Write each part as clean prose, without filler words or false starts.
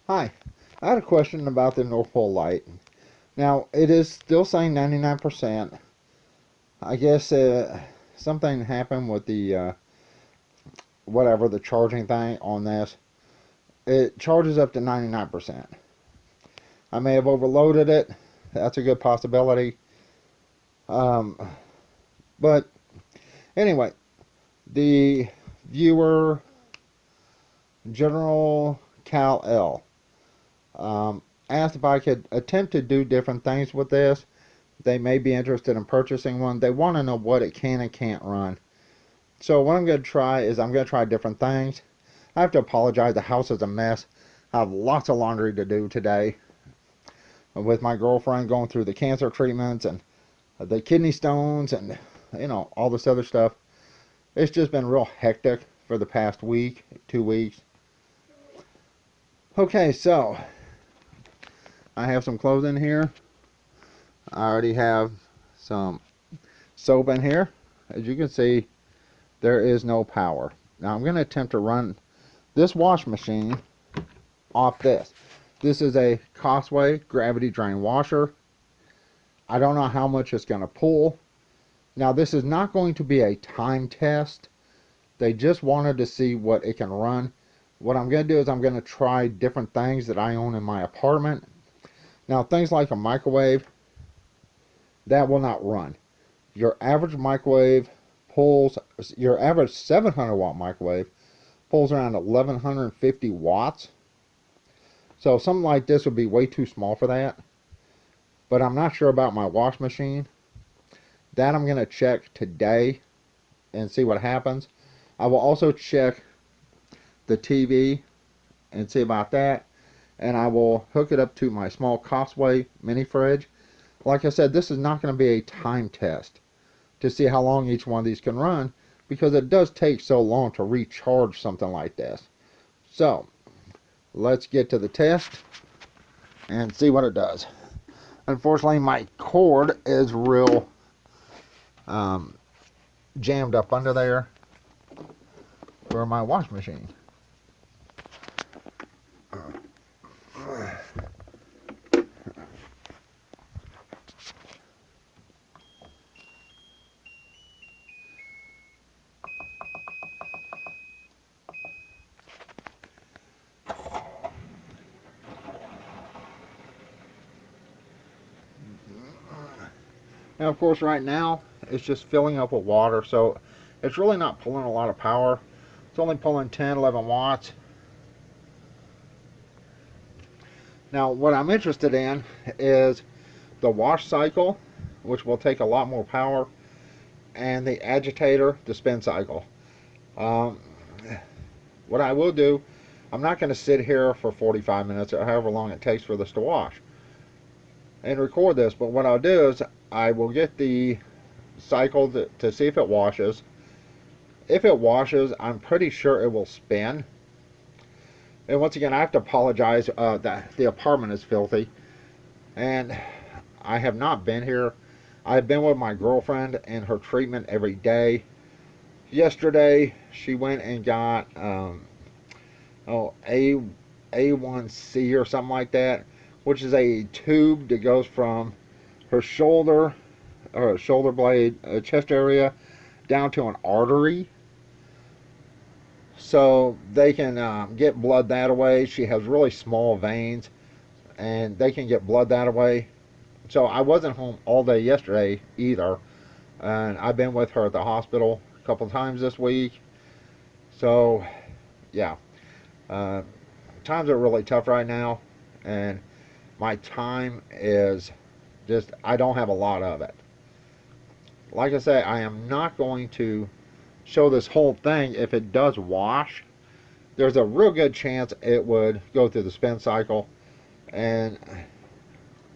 Hi, I had a question about the Northpole Light. Now, it is still saying 99%. I guess something happened with the, whatever, the charging thing on this. It charges up to 99%. I may have overloaded it. That's a good possibility. Um, but anyway, the viewer, General Kal, asked if I could attempt to do different things with this. They may be interested in purchasing one. They want to know what it can and can't run. So what I'm going to try is I'm going to try different things. I have to apologize. The house is a mess. I have lots of laundry to do today with my girlfriend going through the cancer treatments and the kidney stones and all this other stuff. It's just been real hectic for the past week, 2 weeks. Okay, so I have some clothes in here. I already have some soap in here. As you can see, there is no power. Now I'm going to attempt to run this wash machine off this. This is a Cosway gravity drain washer. I don't know how much it's going to pull. Now this is not going to be a time test. They just wanted to see what it can run. What I'm going to do is I'm going to try different things that I own in my apartment. Now things like a microwave, that will not run. Your average microwave pulls, your average 700 watt microwave pulls around 1150 watts. So something like this would be way too small for that. But I'm not sure about my wash machine. That I'm going to check today and see what happens. I will also check the TV and see about that. And I will hook it up to my small Cosway mini fridge. Like I said, this is not going to be a time test to see how long each one of these can run, because it does take so long to recharge something like this. So let's get to the test and see what it does. Unfortunately, my cord is real jammed up under there for my wash machine. Now, of course, right now it's just filling up with water, so it's really not pulling a lot of power. It's only pulling 10, 11 watts. Now, what I'm interested in is the wash cycle, which will take a lot more power, and the agitator, the spin cycle. Um, what I will do, I'm not going to sit here for 45 minutes or however long it takes for this to wash and record this, but what I'll do is I will get the cycle to see if it washes. If it washes, I'm pretty sure it will spin. And once again, I have to apologize that the apartment is filthy, and I have not been here. I've been with my girlfriend and her treatment every day. Yesterday, she went and got A1C or something like that, which is a tube that goes from her shoulder or shoulder blade, chest area, down to an artery, so they can get blood that way. She has really small veins, and they can get blood that way. So I wasn't home all day yesterday either, and I've been with her at the hospital a couple times this week. So yeah, uh, times are really tough right now, and my time is just, I don't have a lot of it. Like I say, I am not going to show this whole thing. If it does wash, there's a real good chance it would go through the spin cycle, and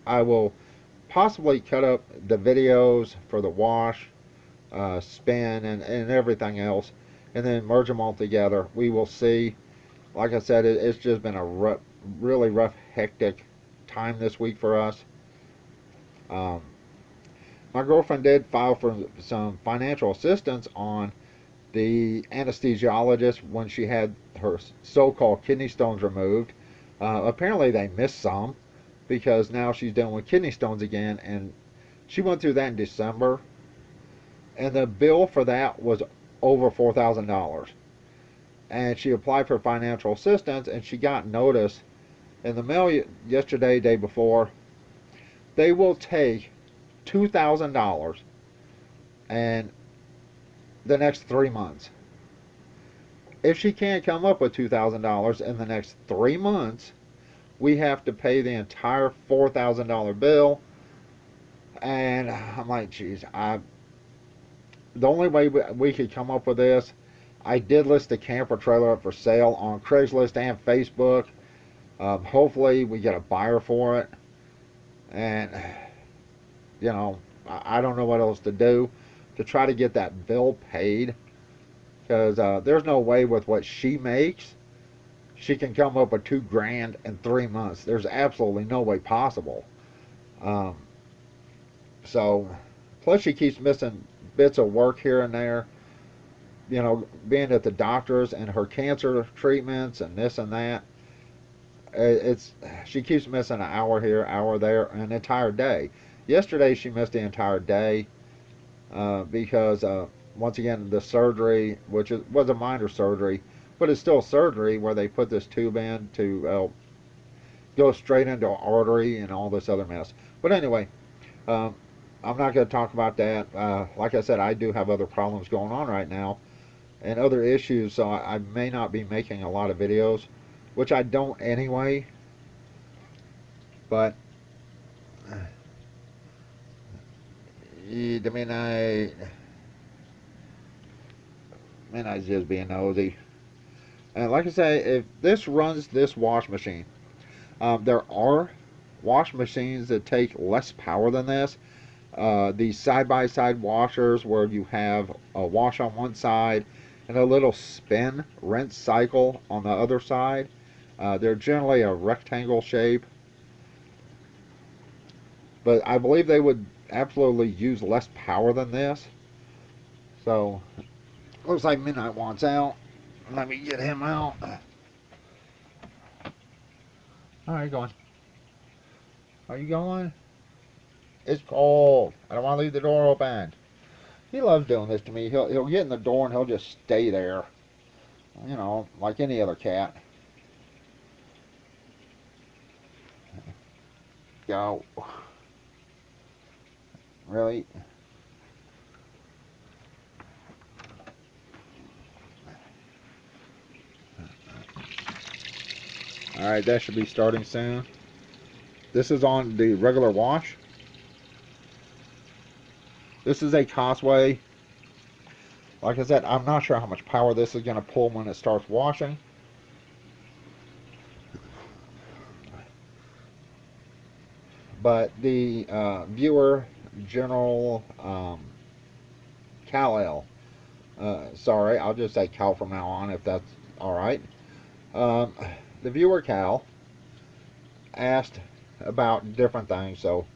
I will possibly cut up the videos for the wash, spin, and everything else, and then merge them all together. We will see. Like I said, it's just been a really rough, hectic time this week for us. Um, my girlfriend did file for some financial assistance on the anesthesiologist when she had her so-called kidney stones removed. Apparently they missed some because now she's dealing with kidney stones again, and she went through that in December, and the bill for that was over $4,000. And she applied for financial assistance, and she got notice in the mail yesterday, day before. They will take $2,000 and the next 3 months. If she can't come up with $2,000 in the next 3 months, we have to pay the entire $4,000 bill. And I'm like, geez, the only way we could come up with this, I did list the camper trailer up for sale on Craigslist and Facebook. Hopefully we get a buyer for it. And, you know, I don't know what else to do to try to get that bill paid. Because there's no way with what she makes, she can come up with $2,000 in 3 months. There's absolutely no way possible. Um, so, plus she keeps missing bits of work here and there. You know, being at the doctors and her cancer treatments and this and that. She keeps missing an hour here, hour there, an entire day. Yesterday she missed the entire day because once again the surgery, which was a minor surgery, but it's still surgery where they put this tube in to go straight into an artery and all this other mess. But anyway, I'm not going to talk about that. Like I said, I do have other problems going on right now and other issues, so I may not be making a lot of videos, which I don't anyway. But midnight's just being nosy. And like I say, if this runs this wash machine, there are wash machines that take less power than this. These side-by-side washers where you have a wash on one side and a little spin rinse cycle on the other side. They're generally a rectangle shape, but I believe they would absolutely use less power than this. So looks like Midnight wants out. Let me get him out. Alright, going. Are you going? It's cold. I don't want to leave the door open. He loves doing this to me. He'll get in the door and he'll just stay there. You know, like any other cat. Go. Really? Alright, that should be starting soon. This is on the regular wash. This is a Cosway. Like I said, I'm not sure how much power this is going to pull when it starts washing. But the viewer, General Kal, sorry, I'll just say Kal from now on if that's alright. The viewer Kal asked about different things, so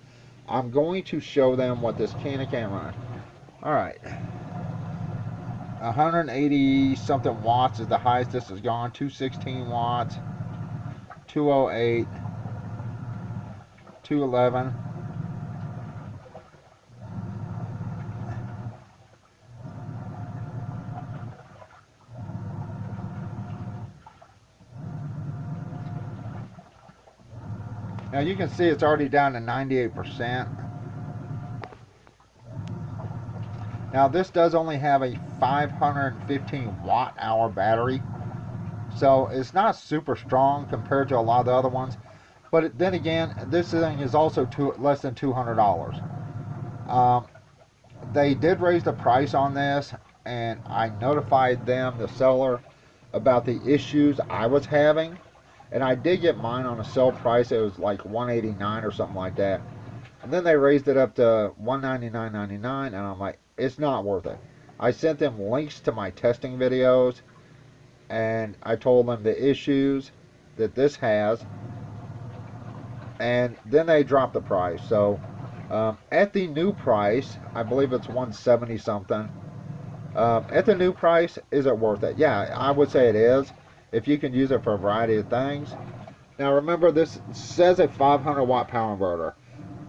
I'm going to show them what this can run. Alright, 180 something watts is the highest this has gone. 216 watts, 208, 211. Now you can see it's already down to 98%. Now this does only have a 515 watt hour battery, so it's not super strong compared to a lot of the other ones. But then again, this thing is also less than $200. They did raise the price on this, and I notified them, the seller, about the issues I was having. And I did get mine on a sale price. It was like $189 or something like that. And then they raised it up to $199.99, and I'm like, it's not worth it. I sent them links to my testing videos, and I told them the issues that this has, and then they dropped the price. So at the new price, I believe it's $170 something. At the new price, is it worth it? Yeah, I would say it is, if you can use it for a variety of things. Now remember, this says a 500 watt power inverter.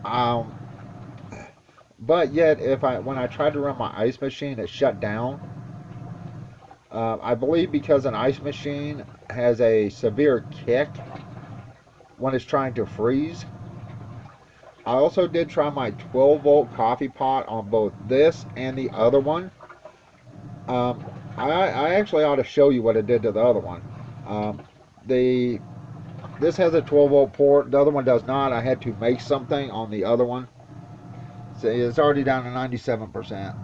Um, but yet, when I tried to run my ice machine, it shut down. I believe because an ice machine has a severe kick when it's trying to freeze. I also did try my 12 volt coffee pot on both this and the other one. Um, I actually ought to show you what it did to the other one. Um, the This has a 12 volt port. The other one does not. I had to make something on the other one. See, it's already down to 97%.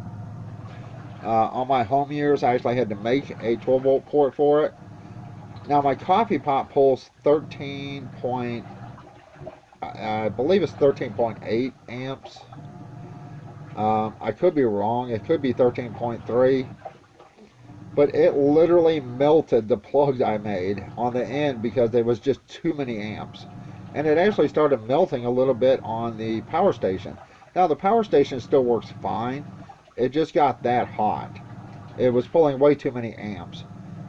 On my home years, I actually had to make a 12 volt port for it. Now my coffee pot pulls 13 point, I believe it's 13.8 amps. I could be wrong. It could be 13.3. But it literally melted the plugs I made on the end because there was just too many amps. And it actually started melting a little bit on the power station. Now the power station still works fine. It just got that hot. It was pulling way too many amps.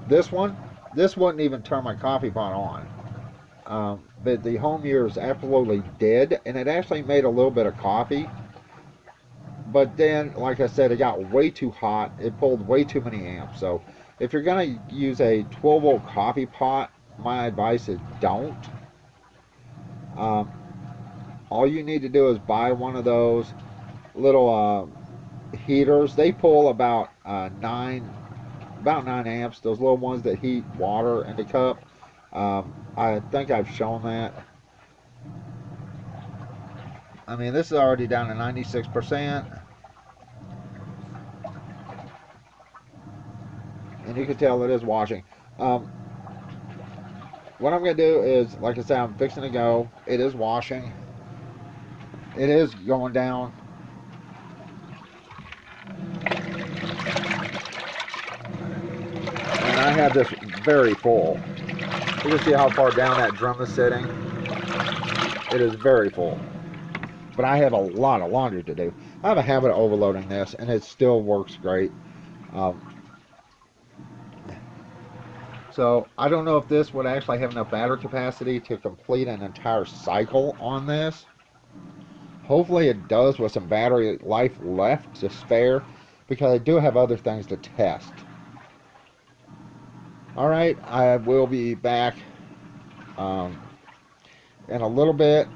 This wouldn't even turn my coffee pot on. But the home year is absolutely dead, and it actually made a little bit of coffee. But then, like I said, it got way too hot. It pulled way too many amps. So if you're going to use a 12 volt coffee pot, my advice is don't. All you need to do is buy one of those little heaters. They pull about 9 amps. Those little ones that heat water in the cup. I think I've shown that. I mean, this is already down to 96%. And you can tell it is washing. What I'm going to do is, like I said, I'm fixing to go. It is washing. It is going down. And I have this very full. You can see how far down that drum is sitting. It is very full. But I have a lot of laundry to do. I have a habit of overloading this, and it still works great. So I don't know if this would actually have enough battery capacity to complete an entire cycle on this. Hopefully it does with some battery life left to spare, because I do have other things to test. Alright, I will be back in a little bit.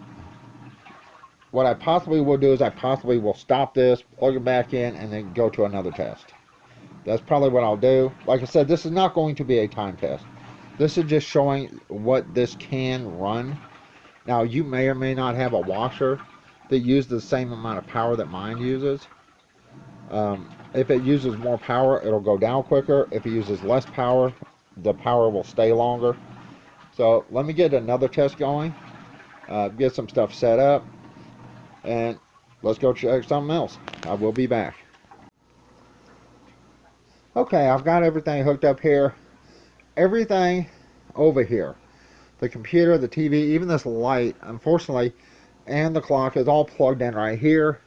What I possibly will do is I possibly will stop this, plug it back in, and then go to another test. That's probably what I'll do. Like I said, this is not going to be a time test. This is just showing what this can run. Now, you may or may not have a washer that uses the same amount of power that mine uses. If it uses more power, it'll go down quicker. If it uses less power, the power will stay longer. So let me get another test going, get some stuff set up, and let's go check something else. I will be back. Okay, I've got everything hooked up here. Everything over here. The computer, the TV, even this light, unfortunately, and the clock is all plugged in right here.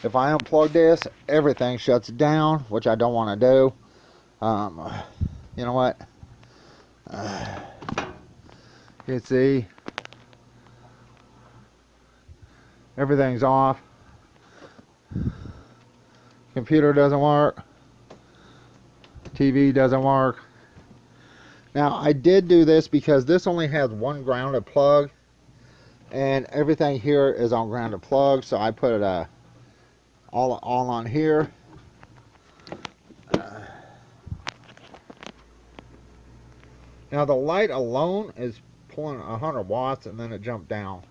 If I unplug this, everything shuts down, which I don't want to do. You know what? You can see everything's off. Computer doesn't work. TV doesn't work. Now I did do this because this only has one grounded plug, and everything here is on grounded plug. So I put it all on here. Now the light alone is pulling 100 watts, and then it jumped down,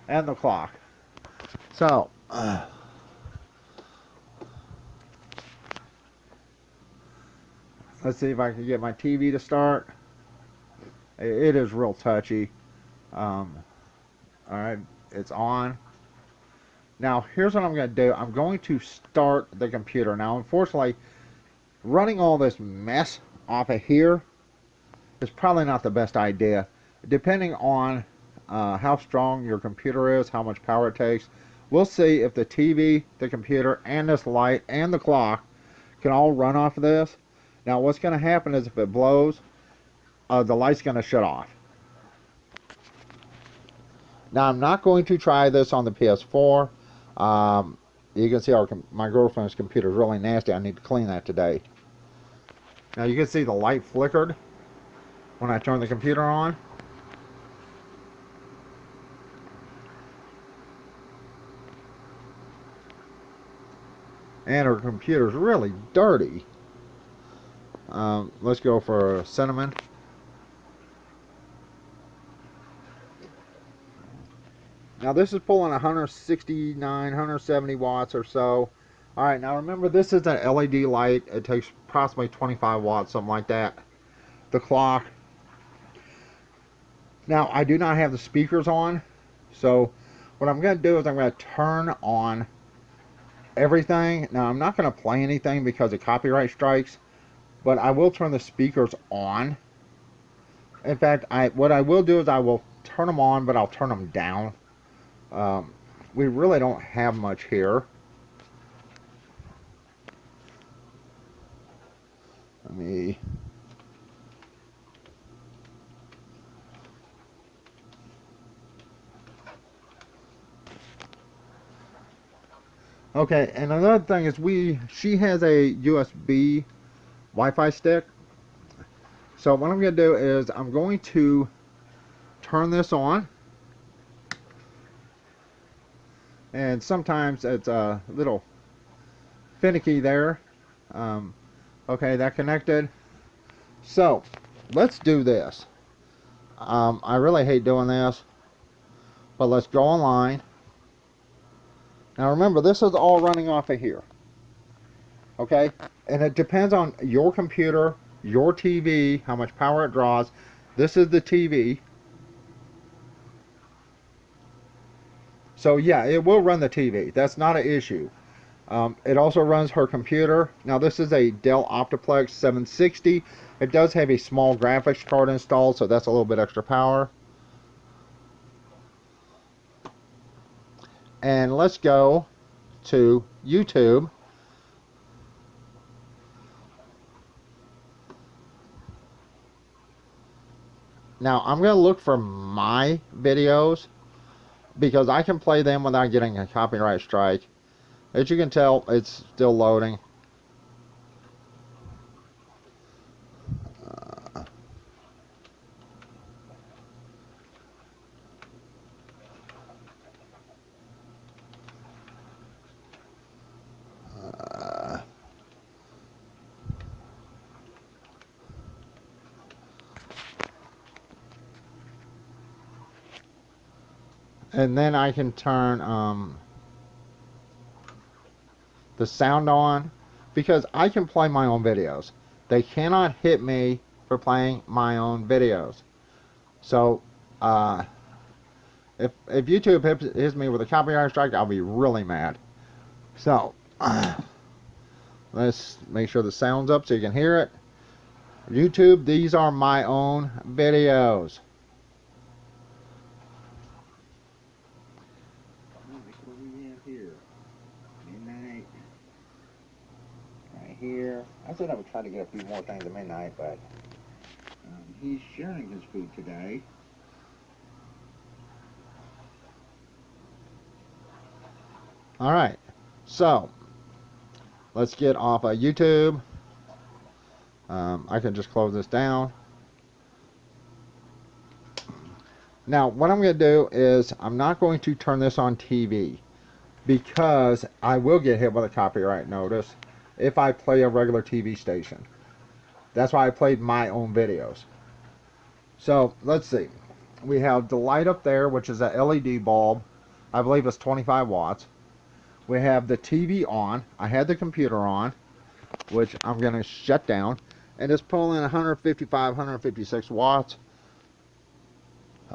and the clock. So let's see if I can get my TV to start. It is real touchy. Alright, it's on. Now, here's what I'm going to do. I'm going to start the computer. Now, unfortunately, running all this mess off of here is probably not the best idea. Depending on how strong your computer is, how much power it takes, we'll see if the TV, the computer, and this light, and the clock can all run off of this. Now, what's going to happen is if it blows, the light's going to shut off. Now I'm not going to try this on the PS4. You can see my girlfriend's computer is really nasty. I need to clean that today. Now you can see the light flickered when I turned the computer on. And her computer's really dirty. Let's go for cinnamon. Now this is pulling 169, 170 watts or so. Alright, now remember this is an LED light. It takes approximately 25 watts, something like that. The clock. Now I do not have the speakers on. So what I'm going to do is I'm going to turn on everything. Now I'm not going to play anything because of copyright strikes. But I will turn the speakers on. In fact, what I will do is I will turn them on, but I'll turn them down. We really don't have much here. Let me... Okay, and another thing is she has a USB Wi-Fi stick. So what I'm going to do is I'm going to turn this on. And sometimes it's a little finicky there. Okay, that connected. So let's do this. I really hate doing this, but let's go online. Now remember, this is all running off of here. Okay, and it depends on your computer, your TV, how much power it draws. This is the TV. So yeah, it will run the TV. That's not an issue. It also runs her computer. Now this is a Dell Optiplex 760. It does have a small graphics card installed, so that's a little bit extra power. And let's go to YouTube. Now I'm going to look for my videos because I can play them without getting a copyright strike. As you can tell, it's still loading. And then I can turn the sound on because I can play my own videos. They cannot hit me for playing my own videos. So if YouTube hits me with a copyright strike, I'll be really mad. So let's make sure the sound's up so you can hear it. YouTube, these are my own videos. What do we have here? Midnight. Right here. I said I would try to get a few more things at midnight, but he's sharing his food today. Alright, so let's get off of YouTube. I can just close this down. Now what I'm going to do is I'm not going to turn this on TV because I will get hit with a copyright notice if I play a regular TV station. That's why I played my own videos. So let's see. We have the light up there, which is a LED bulb. I believe it's 25 watts. We have the TV on. I had the computer on, which I'm going to shut down. And it's pulling 155, 156 watts.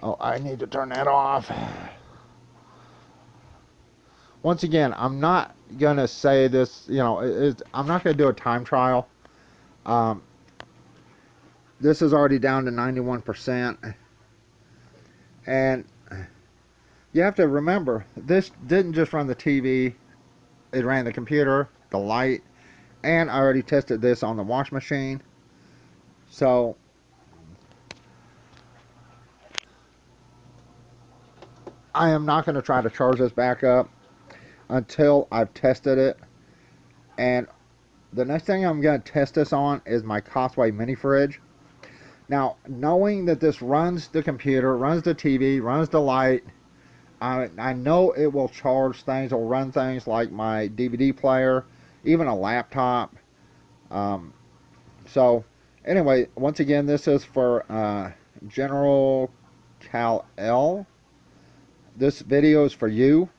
Oh, I need to turn that off. Once again, I'm not going to say this, you know, I'm not going to do a time trial. This is already down to 91%. And you have to remember, this didn't just run the TV. It ran the computer, the light, and I already tested this on the wash machine. So I am not going to try to charge this back up until I've tested it. And the next thing I'm going to test this on is my Cosway mini fridge. Now, knowing that this runs the computer, runs the TV, runs the light, I know it will charge things, it will run things like my DVD player, even a laptop. So, anyway, once again, this is for General Kal. This video is for you.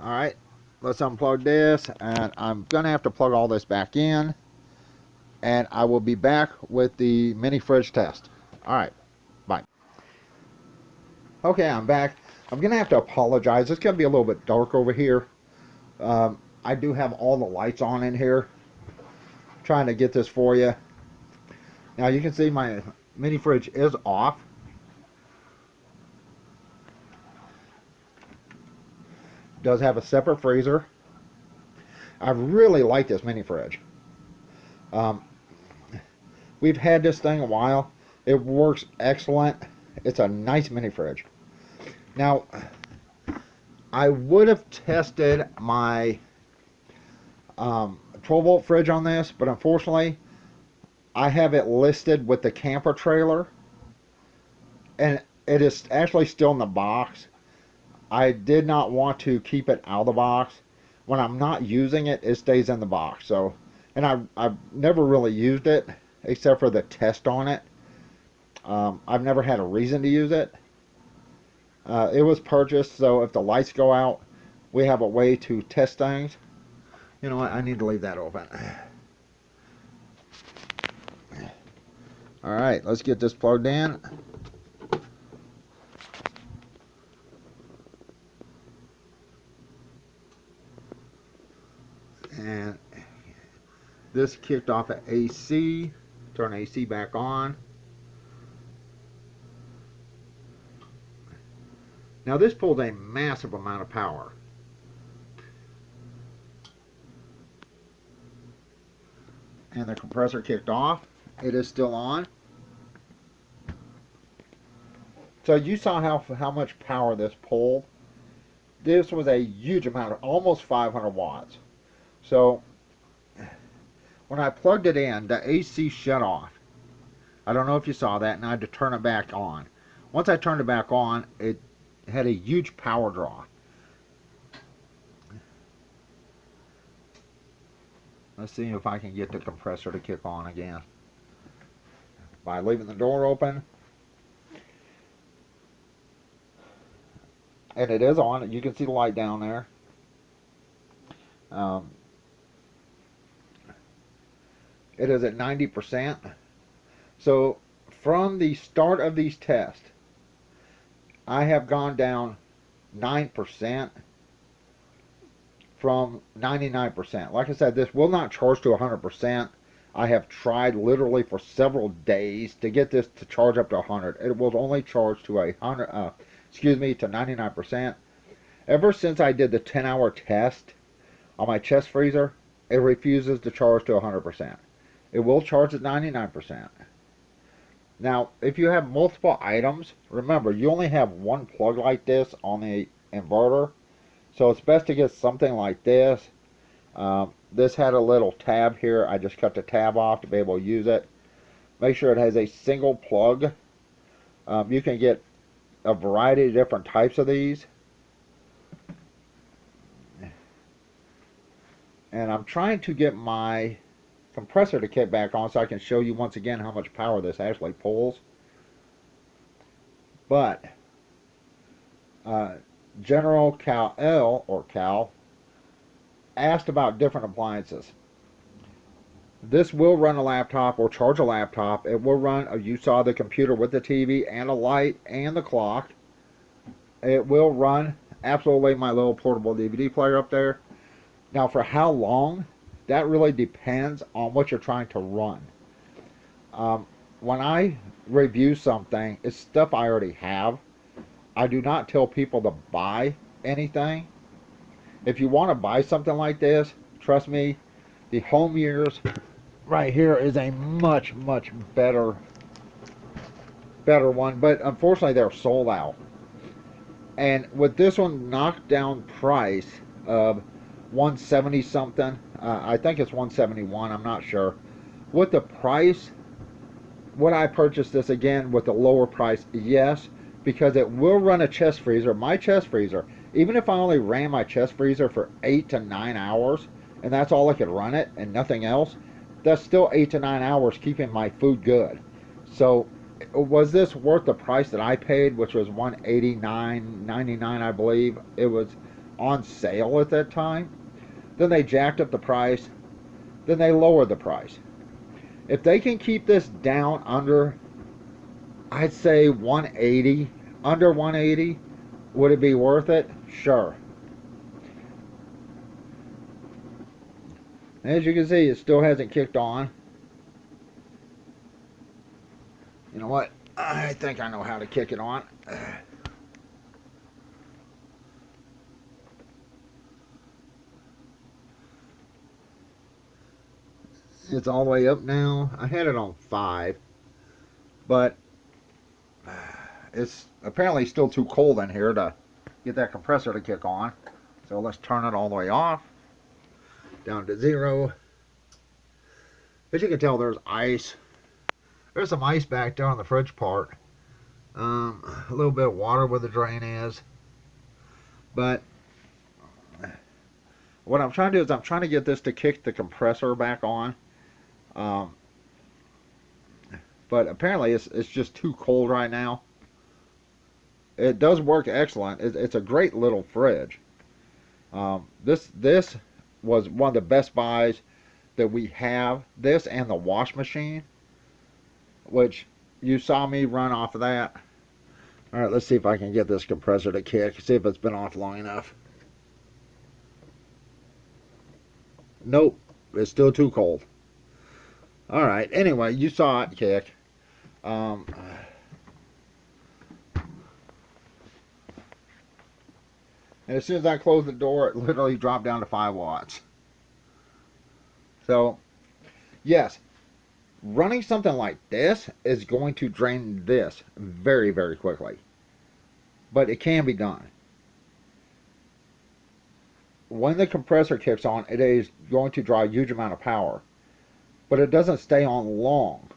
Alright, let's unplug this, and I'm going to have to plug all this back in, and I will be back with the mini fridge test. Alright, bye. Okay, I'm back. I'm going to have to apologize. It's going to be a little bit dark over here. I do have all the lights on in here. Trying to get this for you. Now you can see my mini fridge is off. Does have a separate freezer. I really like this mini fridge. We've had this thing a while. It works excellent. It's a nice mini fridge. Now, I would have tested my 12-volt fridge on this, but unfortunately, I have it listed with the camper trailer, and it is actually still in the box. I did not want to keep it out of the box. When I'm not using it, it stays in the box. So, and I've never really used it except for the test on it. I've never had a reason to use it. It was purchased so if the lights go out, we have a way to test things. You know what? I need to leave that open. Alright, let's get this plugged in. And this kicked off at AC. Turn AC back on. Now this pulled a massive amount of power. And the compressor kicked off. It is still on. So you saw how much power this pulled. This was a huge amount, almost 500 watts. So when I plugged it in, the AC shut off. I don't know if you saw that, and I had to turn it back on. Once I turned it back on, it had a huge power draw. Let's see if I can get the compressor to kick on again by leaving the door open. And it is on. You can see the light down there. It is at 90%. So from the start of these tests, I have gone down 9% from 99%. Like I said, this will not charge to 100%. I have tried literally for several days to get this to charge up to 100. It will only charge to 99%. Ever since I did the 10-hour test on my chest freezer, it refuses to charge to 100%. It will charge at 99%. Now, if you have multiple items, remember, you only have one plug like this on the inverter. So it's best to get something like this. This had a little tab here. I just cut the tab off to be able to use it. Make sure it has a single plug. You can get a variety of different types of these. And I'm trying to get my compressor to kick back on so I can show you once again how much power this actually pulls. But General Kal asked about different appliances. This will run a laptop or charge a laptop. It will run, you saw the computer with the TV and a light and the clock. It will run absolutely my little portable DVD player up there. Now for how long, that really depends on what you're trying to run. When I review something, it's stuff I already have. I do not tell people to buy anything. If you want to buy something like this, trust me, the home years right here is a much better one, but unfortunately they're sold out. And with this one knocked down price of 170 something, I think it's 171, I'm not sure. With the price, would I purchase this again with a lower price? Yes, because it will run a chest freezer. My chest freezer, even if I only ran my chest freezer for 8 to 9 hours, and that's all I could run it and nothing else, that's still 8 to 9 hours keeping my food good. So was this worth the price that I paid, which was $189.99, I believe? It was on sale at that time. Then they jacked up the price. Then they lowered the price. If they can keep this down under, I'd say 180, under 180, would it be worth it? Sure. As you can see, it still hasn't kicked on. You know what? I think I know how to kick it on. It's all the way up now. I had it on 5, but it's apparently still too cold in here to get that compressor to kick on. So let's turn it all the way off, down to 0. As you can tell, there's ice. There's some ice back there on the fridge part. A little bit of water where the drain is. But what I'm trying to do is I'm trying to get this to kick the compressor back on. But apparently it's just too cold right now. It does work excellent. It's a great little fridge. This was one of the best buys that we have. This and the wash machine, which you saw me run off of that. All right, let's see if I can get this compressor to kick. See if it's been off long enough. Nope, it's still too cold. All right, anyway, you saw it kick. And as soon as I closed the door, it literally dropped down to 5 watts. So, yes, running something like this is going to drain this very, very quickly. But it can be done. When the compressor kicks on, it is going to draw a huge amount of power. But it doesn't stay on long.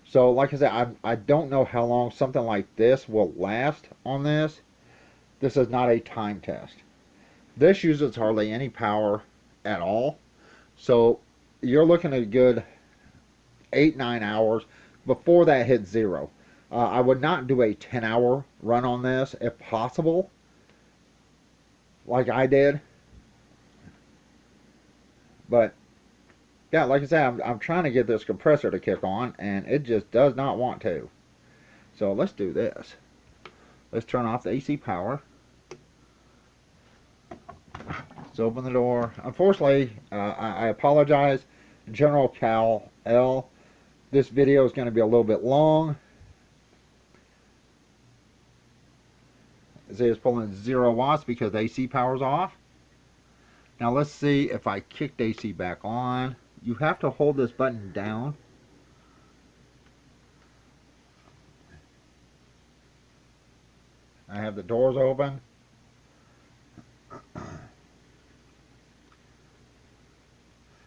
So, like I said, I don't know how long something like this will last on this. This is not a time test. This uses hardly any power at all. So, you're looking at a good 8-9 hours before that hits 0. I would not do a 10-hour run on this if possible, like I did. But yeah, like I said, I'm trying to get this compressor to kick on, and it just does not want to. So let's do this. Let's turn off the AC power. Let's open the door. Unfortunately, I apologize, General Kal. This video is going to be a little bit long. See, it's pulling 0 watts because the AC power's off. Now let's see if I kick the AC back on. You have to hold this button down. I have the doors open.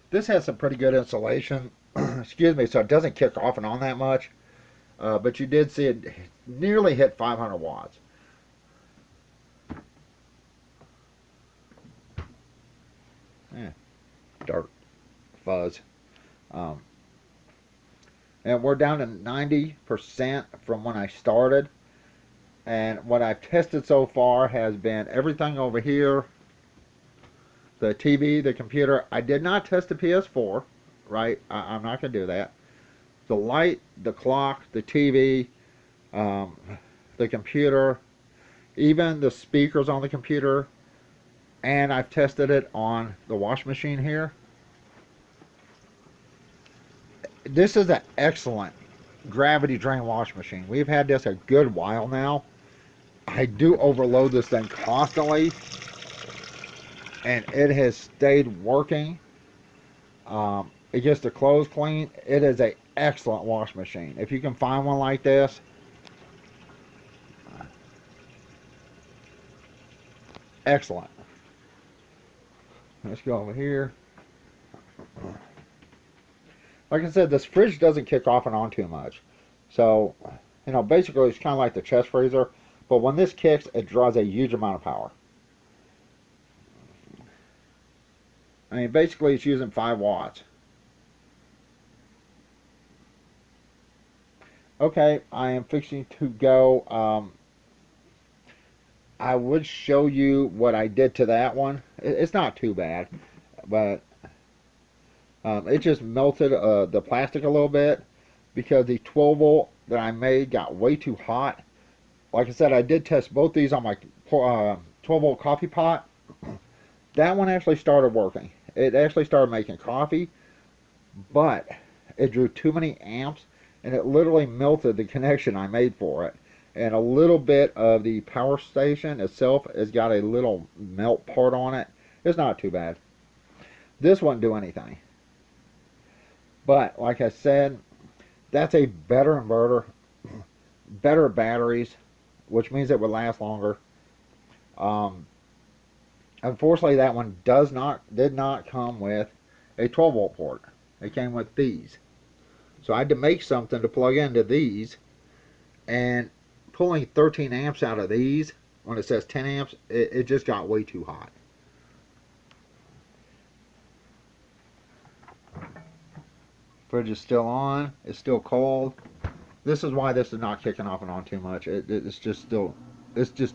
This has some pretty good insulation. Excuse me, so it doesn't kick off and on that much. But you did see it nearly hit 500 watts. Dark fuzz. And we're down to 90% from when I started. And what I've tested so far has been everything over here. The TV, the computer. I did not test the PS4, right? I'm not going to do that. The light, the clock, the TV, the computer, even the speakers on the computer. And I've tested it on the wash machine here. This is an excellent gravity drain wash machine. We've had this a good while now. I do overload this thing constantly, and it has stayed working. It gets the clothes clean. It is an excellent wash machine. If you can find one like this, Excellent. Let's go over here. Like I said, this fridge doesn't kick off and on too much. So, you know, basically it's kind of like the chest freezer. But when this kicks, it draws a huge amount of power. I mean, basically it's using 5 watts. Okay, I am fixing to go. I would show you what I did to that one. It's not too bad, but it just melted the plastic a little bit because the 12 volt that I made got way too hot. Like I said, I did test both these on my 12 volt coffee pot. That one actually started working. It actually started making coffee, but it drew too many amps and it literally melted the connection I made for it. And a little bit of the power station itself has got a little melt part on it. It's not too bad. This wouldn't do anything. But like I said, that's a better inverter, better batteries, which means it would last longer. Unfortunately, that one did not come with a 12 volt port. It came with these. So I had to make something to plug into these, and pulling 13 amps out of these when it says 10 amps, it just got way too hot. Fridge is still on. It's still cold. This is why this is not kicking off and on too much. It's just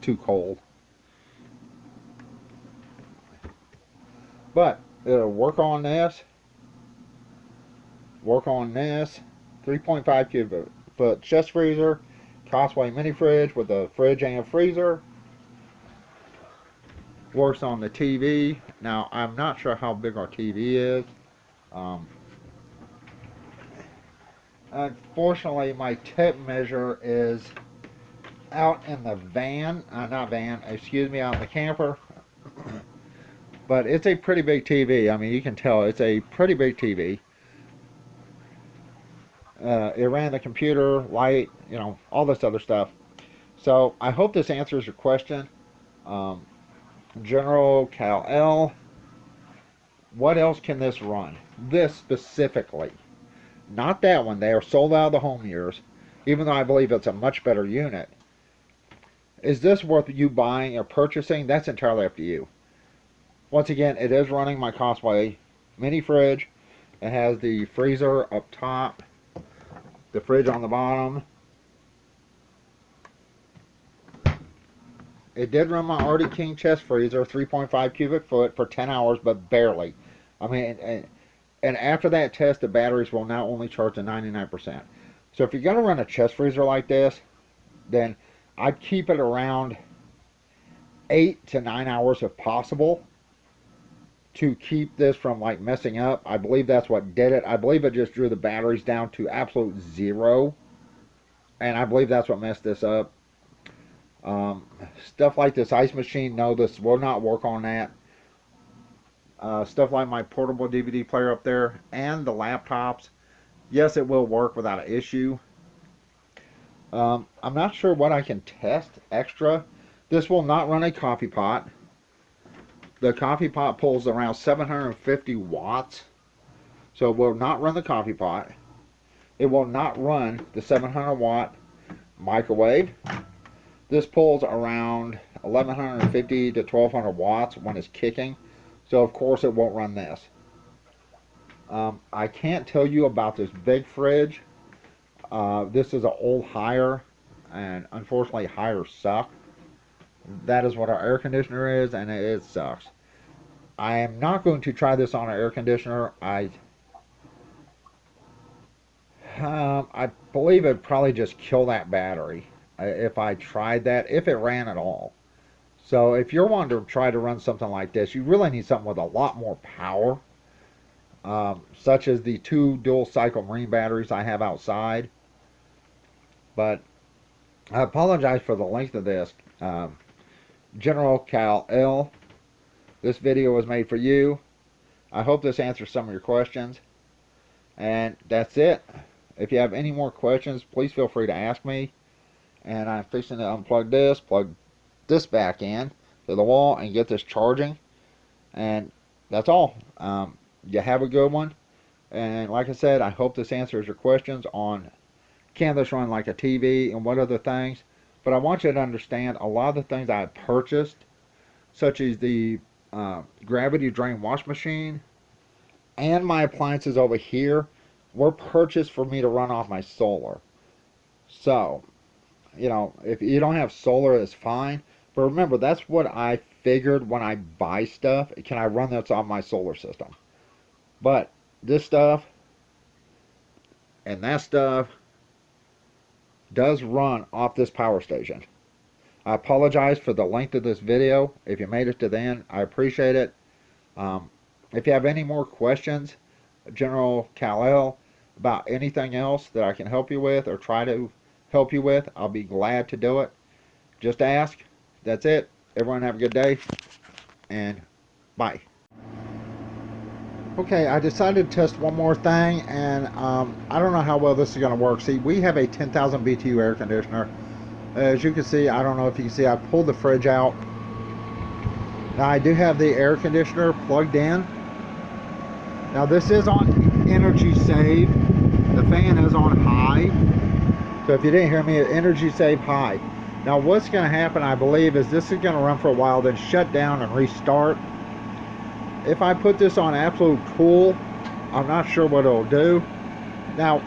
too cold. But it'll work on this. Work on this. 3.5 cubic foot chest freezer. Costway mini fridge with a fridge and a freezer. Works on the TV. Now, I'm not sure how big our TV is. Unfortunately, my tape measure is out in the van. Not van, excuse me, out in the camper. But it's a pretty big TV. I mean, you can tell it's a pretty big TV. It ran the computer, light, you know, all this other stuff. So I hope this answers your question. General Kal, what else can this run? This specifically. Not that one. They are sold out of the home years, even though I believe it's a much better unit. Is this worth you buying or purchasing? That's entirely up to you. Once again, it is running my Costway mini fridge. It has the freezer up top, the fridge on the bottom. It did run my Arctic King chest freezer, 3.5 cubic foot for 10 hours, but barely. I mean, and after that test, the batteries will now only charge to 99%. So if you're going to run a chest freezer like this, then I'd keep it around 8 to 9 hours if possible to keep this from like messing up. I believe that's what did it. I believe it just drew the batteries down to absolute zero, and I believe that's what messed this up. Stuff like this ice machine, no, this will not work on that. Stuff like my portable DVD player up there and the laptops, yes, it will work without an issue. I'm not sure what I can test extra. This will not run a coffee pot. The coffee pot pulls around 750 watts, so it will not run the coffee pot. It will not run the 700 watt microwave. This pulls around 1150 to 1200 watts when it's kicking, so of course it won't run this. I can't tell you about this big fridge. This is an old Haier, and unfortunately Haiers suck. That is what our air conditioner is, and it sucks. I am not going to try this on an air conditioner. I believe it'd probably just kill that battery if I tried that, if it ran at all. So if you're wanting to try to run something like this, you really need something with a lot more power, such as the 2 dual cycle marine batteries I have outside. But I apologize for the length of this. General Kal, this video was made for you. I hope this answers some of your questions. And that's it. If you have any more questions, please feel free to ask me. And I'm fixing to unplug this, plug this back in. to the wall and get this charging. And that's all. You have a good one. And like I said, I hope this answers your questions on can this run like a TV and what other things. But I want you to understand a lot of the things I purchased, such as the gravity drain wash machine and my appliances over here, were purchased for me to run off my solar. So, you know, if you don't have solar, it's fine. But remember, that's what I figured when I buy stuff. Can I run this off my solar system? But this stuff and that stuff does run off this power station. I apologize for the length of this video. If you made it to the end, I appreciate it. If you have any more questions, General Kal, about anything else that I can help you with or try to help you with, I'll be glad to do it. Just ask. That's it. Everyone have a good day, and bye. Okay, I decided to test one more thing, and I don't know how well this is going to work. See, we have a 10,000 BTU air conditioner. As you can see, I don't know if you can see, I pulled the fridge out. Now, I do have the air conditioner plugged in. Now, this is on energy save. The fan is on high. So if you didn't hear me, energy save high. Now, what's going to happen, I believe, is this is going to run for a while, then shut down and restart. If I put this on absolute cool, I'm not sure what it'll do. Now,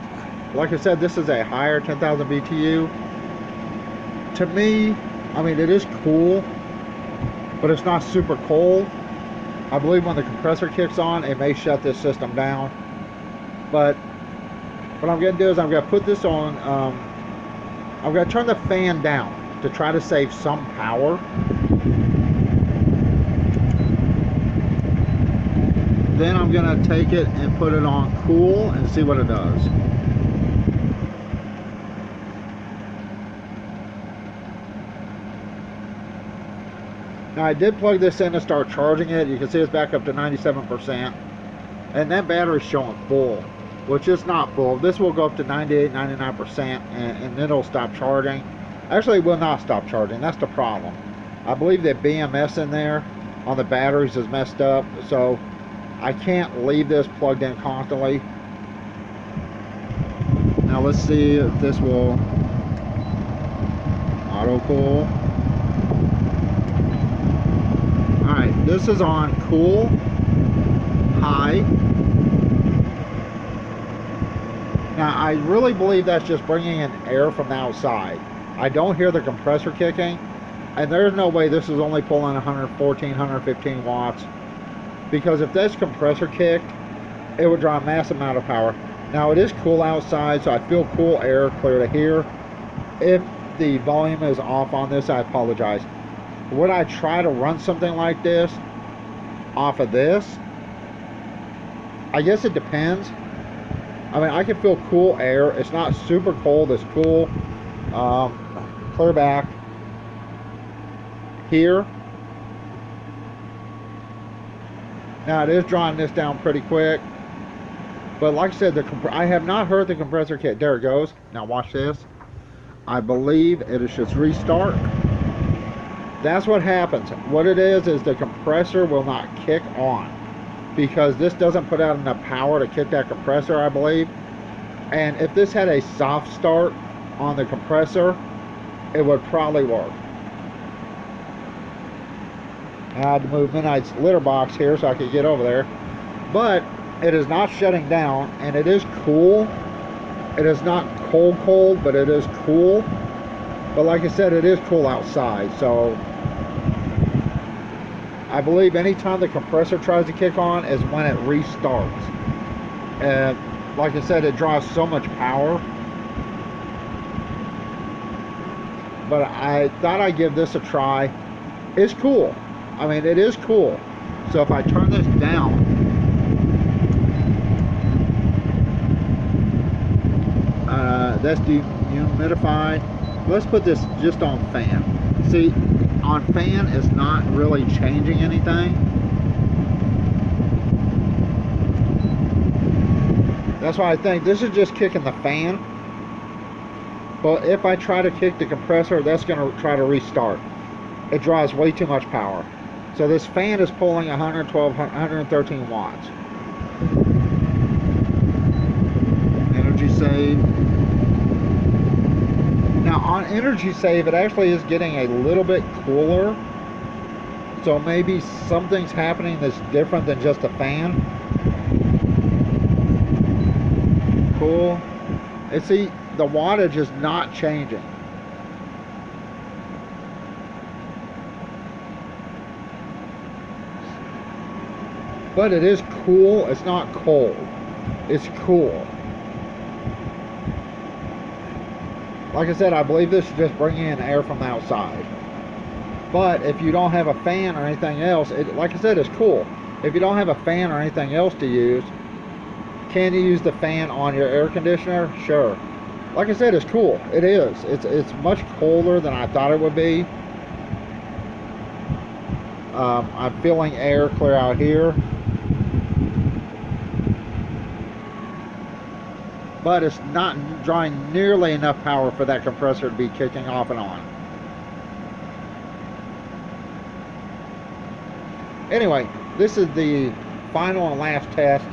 like I said, this is a higher 10,000 BTU. To me, I mean, it is cool, but it's not super cold. I believe when the compressor kicks on, it may shut this system down. But what I'm going to do is I'm going to put this on, I'm going to turn the fan down to try to save some power. Then I'm going to take it and put it on cool and see what it does. Now, I did plug this in to start charging it. You can see it's back up to 97%. And that battery's showing full, which is not full. This will go up to 98, 99%, and then it'll stop charging. Actually, it will not stop charging. That's the problem. I believe that BMS in there on the batteries is messed up, so I can't leave this plugged in constantly. Now let's see if this will auto cool. Alright, this is on cool, high. Now I really believe that's just bringing in air from the outside. I don't hear the compressor kicking, and there's no way this is only pulling 114, 115 watts. Because if this compressor kicked, it would draw a massive amount of power. Now it is cool outside, so I feel cool air clear to here. If the volume is off on this, I apologize. Would I try to run something like this off of this? I guess it depends. I mean, I can feel cool air. It's not super cold, it's cool. Clear back here. Now it is drawing this down pretty quick, but like I said, I have not heard the compressor kick. There it goes. Now watch this. I believe it is just restart. That's what happens. What it is the compressor will not kick on because this doesn't put out enough power to kick that compressor, I believe. And if this had a soft start on the compressor, it would probably work. I had to move Midnight's litter box here so I could get over there. But it is not shutting down, and it is cool. It is not cold, but it is cool. But like I said, it is cool outside, so I believe anytime the compressor tries to kick on is when it restarts. And like I said, it draws so much power. But I thought I'd give this a try. It's cool. I mean, it is cool. So if I turn this down, that's dehumidified. Let's put this just on fan. See, on fan is not really changing anything. That's why I think this is just kicking the fan. But if I try to kick the compressor, that's going to try to restart. it draws way too much power. So this fan is pulling 112, 113 watts. Energy save. Now on energy save, it actually is getting a little bit cooler. So maybe something's happening that's different than just a fan. Cool. And see, the wattage is not changing. But it is cool. It's not cold. It's cool. Like I said, I believe this is just bringing in air from the outside. But if you don't have a fan or anything else, like I said, it's cool. If you don't have a fan or anything else to use, can you use the fan on your air conditioner? Sure. Like I said, it's cool. It is. It's much colder than I thought it would be. I'm feeling air clear out here. But it's not drawing nearly enough power for that compressor to be kicking off and on. Anyway, this is the final and last test.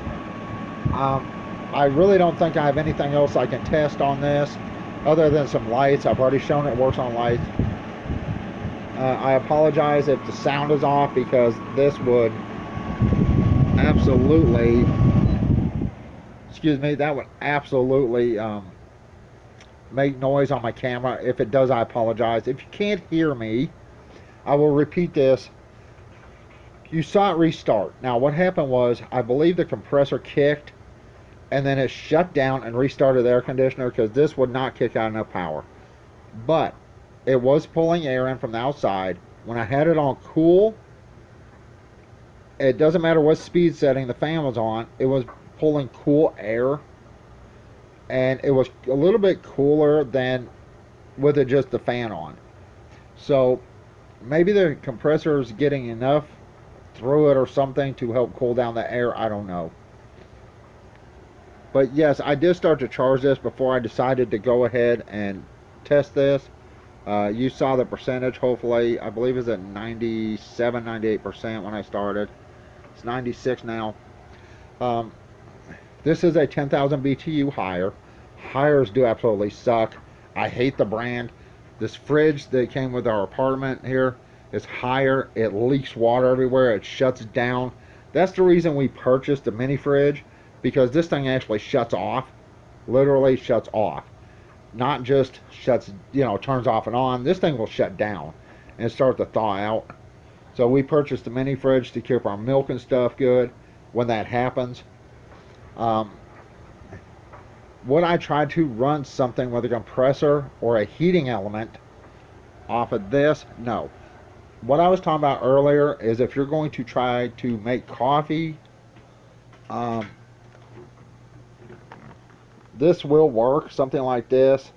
I really don't think I have anything else I can test on this other than some lights. I've already shown it works on lights. I apologize if the sound is off, because this would absolutely, excuse me, that would absolutely make noise on my camera. If it does, I apologize. If you can't hear me, I will repeat this. You saw it restart. Now what happened was, I believe the compressor kicked and then it shut down and restarted the air conditioner, because this would not kick out enough power. But it was pulling air in from the outside. When I had it on cool, it doesn't matter what speed setting the fan was on, it was pulling cool air, and it was a little bit cooler than with it just the fan on. So maybe the compressor is getting enough through it or something to help cool down the air. I don't know. But yes, I did start to charge this before I decided to go ahead and test this. You saw the percentage, hopefully. I believe it's at 97, 98% when I started. It's 96 now. This is a 10,000 BTU higher. Hires do absolutely suck. I hate the brand. This fridge that came with our apartment here is higher. It leaks water everywhere. It shuts down. That's the reason we purchased the mini fridge, because this thing actually shuts off. Literally shuts off. Not just shuts, turns off and on. This thing will shut down and start to thaw out. So we purchased the mini fridge to keep our milk and stuff good when that happens. Would I try to run something with a compressor or a heating element off of this? No. What I was talking about earlier is, if you're going to try to make coffee, this will work, something like this.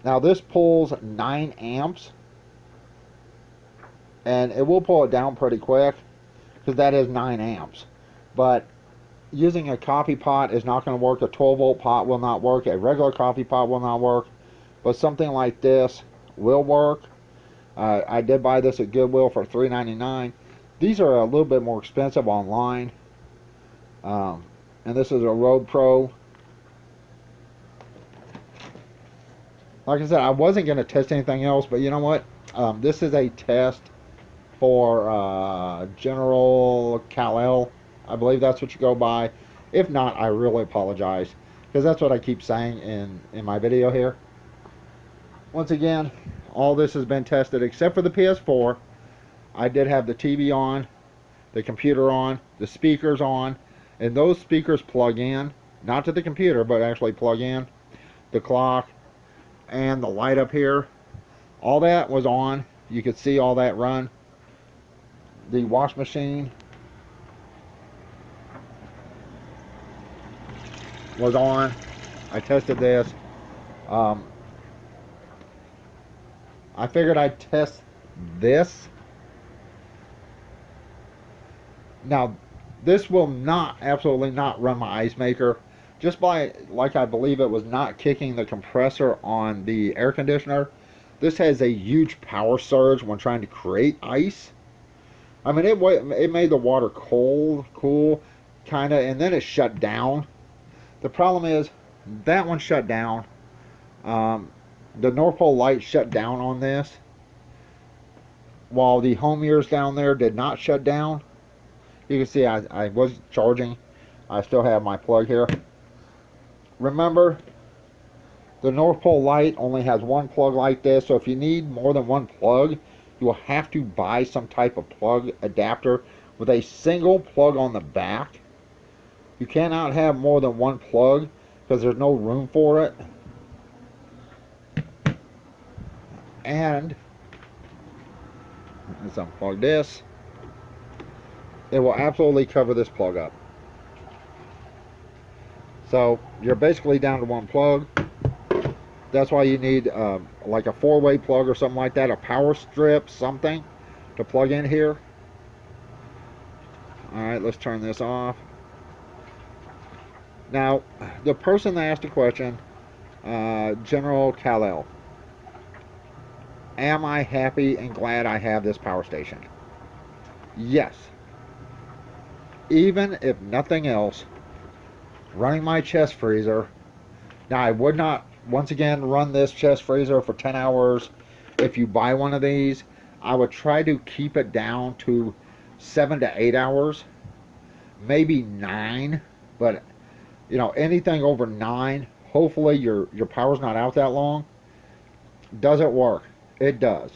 Now this pulls 9 amps, and it will pull it down pretty quick, because that is 9 amps. But using a coffee pot is not going to work. A 12-volt pot will not work. A regular coffee pot will not work. But something like this will work. I did buy this at Goodwill for $3.99. These are a little bit more expensive online. And this is a Road Pro. Like I said, I wasn't going to test anything else, but you know what? This is a test for General Kal. I believe that's what you go by. If not, I really apologize, because that's what I keep saying in my video here. Once again, all this has been tested except for the PS4. I did have the TV on, the computer on, the speakers on, and those speakers plug in, not to the computer, but actually plug in. The clock and the light up here, all that was on. You could see all that run. The wash machine was on. I tested this. I figured I'd test this. Now, this will not, absolutely not run my ice maker. Just by, like, I believe it was not kicking the compressor on the air conditioner. This has a huge power surge when trying to create ice. I mean, it made the water cool, kind of, and then it shut down. The problem is that one shut down. Um, the Northpole Light shut down on this, while the home mirrors down there did not shut down. You can see I was charging. I still have my plug here. Remember, the Northpole Light only has one plug like this, so if you need more than one plug, you will have to buy some type of plug adapter with a single plug on the back. You cannot have more than one plug because there's no room for it. And let's unplug this. It will absolutely cover this plug up. So you're basically down to one plug. That's why you need like a 4-way plug or something like that, a power strip, something to plug in here. Alright, let's turn this off. Now, the person that asked the question, General Kal, am I happy and glad I have this power station? Yes. Even if nothing else, running my chest freezer. Now, I would not, once again, run this chest freezer for 10 hours. If you buy one of these, I would try to keep it down to 7 to 8 hours, maybe 9, but you know, anything over 9, hopefully your power's not out that long. Does it work? It does.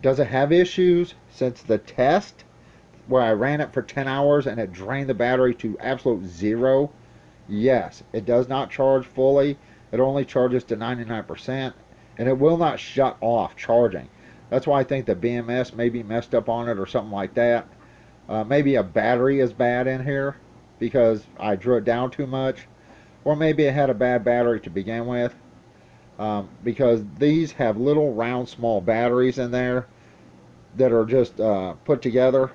Does it have issues? Since the test where I ran it for 10 hours and it drained the battery to absolute zero, yes, it does not charge fully. It only charges to 99%, and it will not shut off charging. That's why I think the BMS may be messed up on it or something like that. Maybe a battery is bad in here because I drew it down too much, or maybe it had a bad battery to begin with, because these have little round small batteries in there that are just put together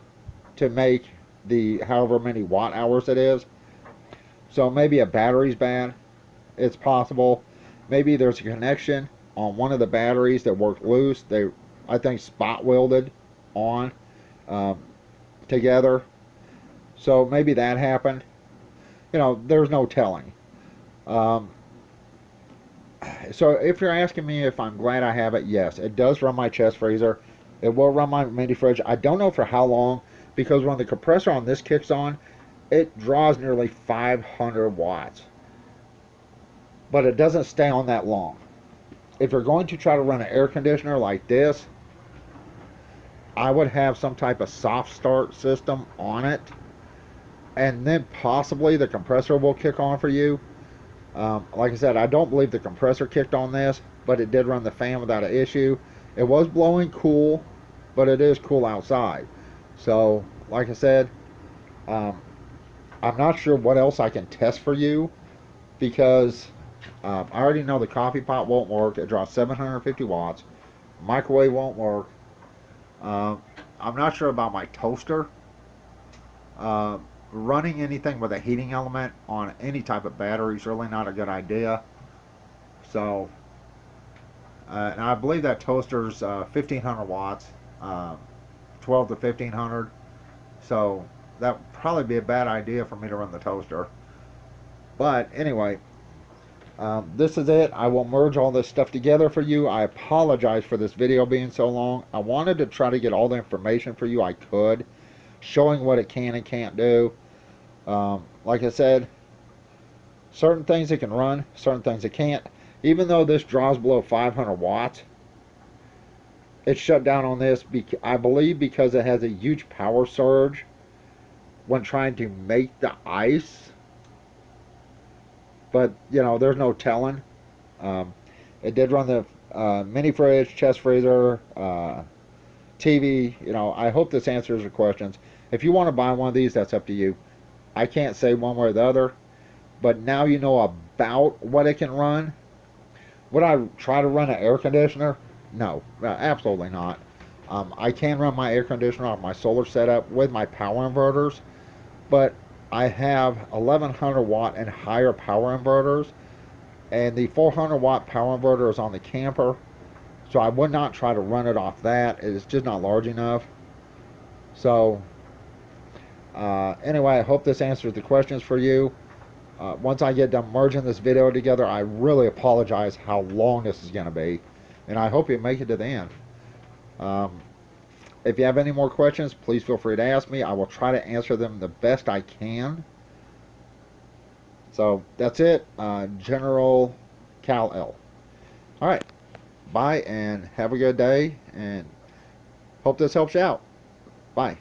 to make the however many watt hours it is. So maybe a battery's bad. It's possible. Maybe there's a connection on one of the batteries that worked loose. They, I think, spot welded on together. So maybe that happened. You know, there's no telling. So if you're asking me if I'm glad I have it, yes, it does run my chest freezer. It will run my mini fridge. I don't know for how long, because when the compressor on this kicks on, it draws nearly 500 watts. But it doesn't stay on that long. If you're going to try to run an air conditioner like this, I would have some type of soft start system on it, and then possibly the compressor will kick on for you. Like I said, I don't believe the compressor kicked on this, but it did run the fan without an issue. It was blowing cool, but it is cool outside. So, like I said, I'm not sure what else I can test for you, because I already know the coffee pot won't work. It draws 750 watts. Microwave won't work. I'm not sure about my toaster. Running anything with a heating element on any type of battery is really not a good idea. So, and I believe that toaster's 1500 watts, 12 to 1500. So that would probably be a bad idea for me to run the toaster. But anyway, this is it. I will merge all this stuff together for you. I apologize for this video being so long. I wanted to try to get all the information for you I could, showing what it can and can't do. Like I said, certain things it can run, certain things it can't. Even though this draws below 500 watts, it shut down on this, I believe, because it has a huge power surge when trying to make the ice. But, you know, there's no telling. It did run the mini fridge, chest freezer, TV. You know, I hope this answers your questions. If you want to buy one of these, that's up to you. I can't say one way or the other. But now you know about what it can run. Would I try to run an air conditioner? No, absolutely not. I can run my air conditioner off my solar setup with my power inverters, but I have 1100 watt and higher power inverters, and the 400 watt power inverter is on the camper, So I would not try to run it off that. It's just not large enough. So anyway, I hope this answers the questions for you. Once I get done merging this video together, I really apologize how long this is going to be. And I hope you make it to the end. Um, if you have any more questions, please feel free to ask me. I will try to answer them the best I can. So that's it. General Kal. All right. Bye and have a good day. And hope this helps you out. Bye.